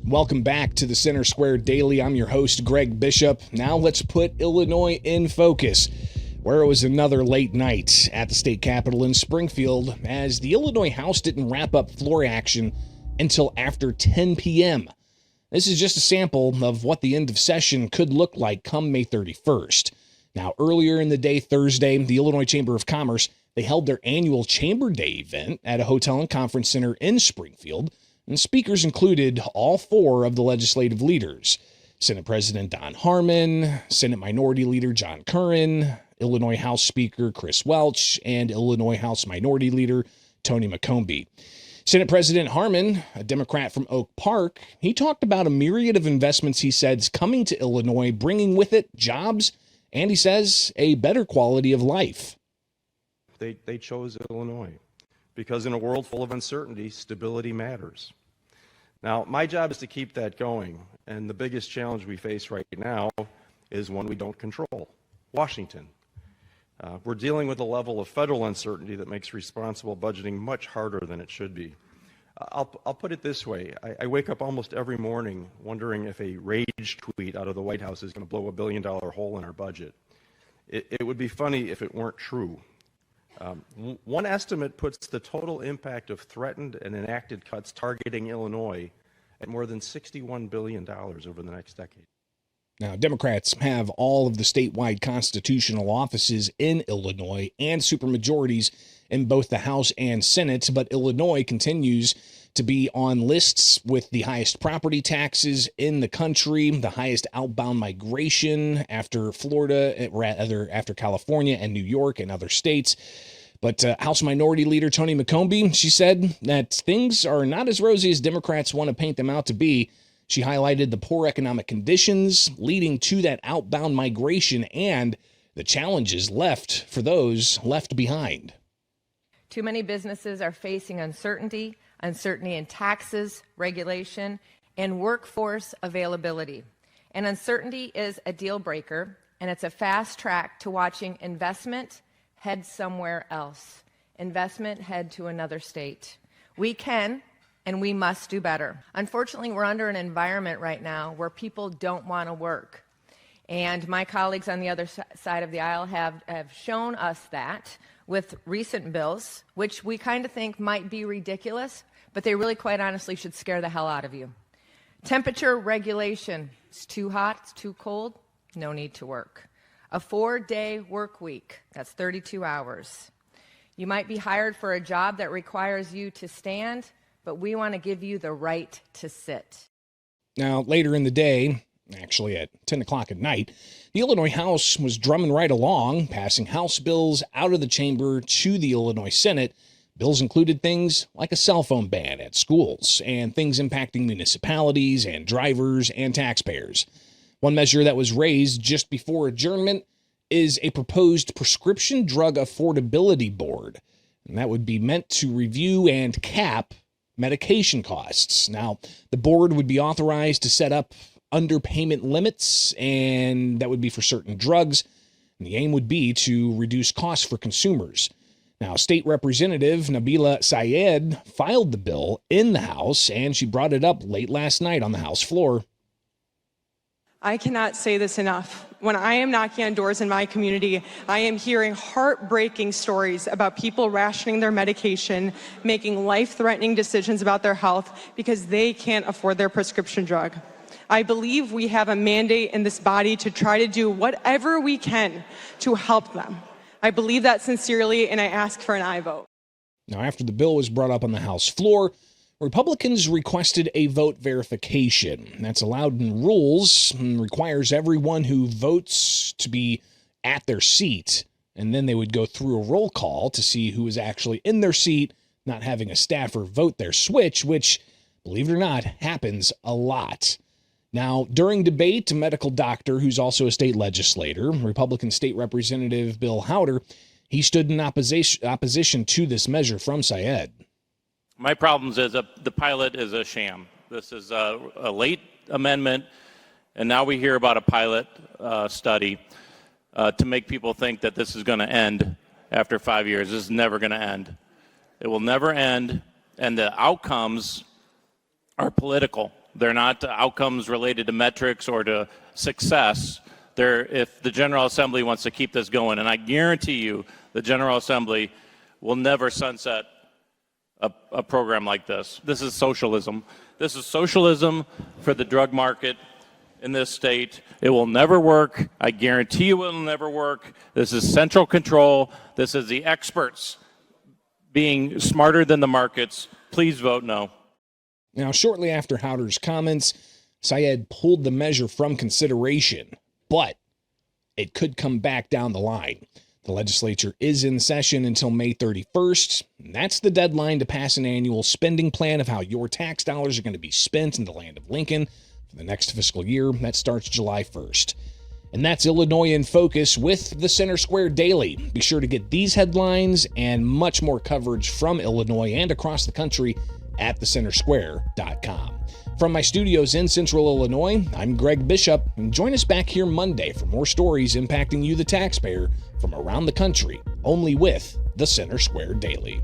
Welcome back to the Center Square Daily. I'm your host, Greg Bishop. Now let's put Illinois in focus, where it was another late night at the state capitol in Springfield as the Illinois House didn't wrap up floor action until after 10 p.m. This is just a sample of what the end of session could look like come May 31st. Now, earlier in the day, Thursday, the Illinois Chamber of Commerce, they held their annual Chamber Day event at a hotel and conference center in Springfield. And speakers included all four of the legislative leaders: Senate President Don Harmon, Senate Minority Leader John Curran, Illinois House Speaker Chris Welch, and Illinois House Minority Leader Tony McCombie. Senate President Harmon, a Democrat from Oak Park, he talked about a myriad of investments he said is coming to Illinois, bringing with it jobs, and he says a better quality of life. They chose Illinois because in a world full of uncertainty, stability matters. Now, my job is to keep that going, and the biggest challenge we face right now is one we don't control: Washington. We're dealing with a level of federal uncertainty that makes responsible budgeting much harder than it should be. I'll put it this way. I wake up almost every morning wondering if a rage tweet out of the White House is going to blow $1 billion hole in our budget. It would be funny if it weren't true. One estimate puts the total impact of threatened and enacted cuts targeting Illinois at more than $61 billion over the next decade. Now, Democrats have all of the statewide constitutional offices in Illinois and supermajorities in both the House and Senate, but Illinois continues to be on lists with the highest property taxes in the country, the highest outbound migration after Florida, rather after California and New York and other states. But House Minority Leader Tony McCombie, she said that things are not as rosy as Democrats want to paint them out to be. She highlighted the poor economic conditions leading to that outbound migration and the challenges left for those left behind. Too many businesses are facing uncertainty in taxes, regulation, and workforce availability. And uncertainty is a deal breaker, and it's a fast track to watching investment head somewhere else. Investment head to another state. We can and we must do better. Unfortunately, we're under an environment right now where people don't want to work. And my colleagues on the other side of the aisle have shown us that with recent bills, which we kind of think might be ridiculous, but they really, quite honestly, should scare the hell out of you. Temperature regulation. It's too hot, it's too cold, no need to work. A 4-day work week, that's 32 hours. You might be hired for a job that requires you to stand, but we want to give you the right to sit. Now, later in the day, actually at 10 o'clock at night, the Illinois House was drumming right along, passing House bills out of the chamber to the Illinois Senate. Bills included things like a cell phone ban at schools and things impacting municipalities and drivers and taxpayers. One measure that was raised just before adjournment is a proposed prescription drug affordability board, and that would be meant to review and cap medication costs. Now, the board would be authorized to set up underpayment limits, and that would be for certain drugs. And the aim would be to reduce costs for consumers. Now, State Representative Nabila Syed filed the bill in the House, and she brought it up late last night on the House floor. I cannot say this enough. When I am knocking on doors in my community, I am hearing heartbreaking stories about people rationing their medication, making life-threatening decisions about their health because they can't afford their prescription drug. I believe we have a mandate in this body to try to do whatever we can to help them. I believe that sincerely, and I ask for an aye vote. Now, after the bill was brought up on the House floor, Republicans requested a vote verification. That's allowed in rules and requires everyone who votes to be at their seat, and then they would go through a roll call to see who is actually in their seat, not having a staffer vote their switch, which, believe it or not, happens a lot. Now, during debate, a medical doctor who's also a state legislator, Republican State Representative Bill Howder, he stood in opposition to this measure from Syed. My problem is the pilot is a sham. This is a late amendment, and now we hear about a pilot study to make people think that this is going to end after 5 years. This is never going to end. It will never end, and the outcomes are political. They're not outcomes related to metrics or to success. They're if the General Assembly wants to keep this going, and I guarantee you the General Assembly will never sunset a program like this. This is socialism. This is socialism for the drug market in this state. It will never work. I guarantee you it will never work. This is central control. This is the experts being smarter than the markets. Please vote no. Now, shortly after Howder's comments, Syed pulled the measure from consideration, but it could come back down the line. The legislature is in session until May 31st. And that's the deadline to pass an annual spending plan of how your tax dollars are going to be spent in the land of Lincoln for the next fiscal year. That starts July 1st. And that's Illinois in Focus with the Center Square Daily. Be sure to get these headlines and much more coverage from Illinois and across the country at thecentersquare.com. From my studios in Central Illinois, I'm Greg Bishop, and join us back here Monday for more stories impacting you, the taxpayer, from around the country, only with the Center Square Daily.